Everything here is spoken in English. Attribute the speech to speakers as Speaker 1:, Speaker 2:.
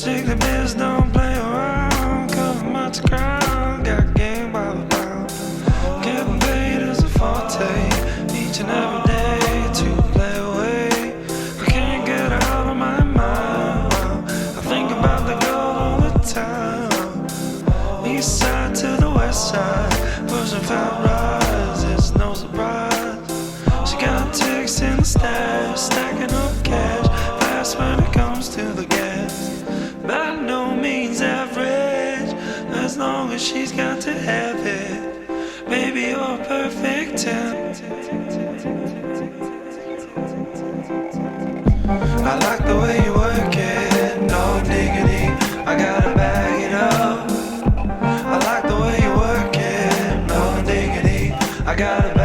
Speaker 1: Strictly biz, don't play around. Cover much ground, got game by the pound. Getting paid is a forte, each and every day to play away. I can't get out of my mind. I think about the girl all the time. East side to the west side, pushing fat rides, it's no surprise. She got ticks in the stash, stacking up cash, fast when it comes to the gas. By no means average, as long as she's got to have it. Baby, you're a perfect 10. I like the way you work it, no diggity, I gotta bag it up. I like the way you work it, no diggity, I gotta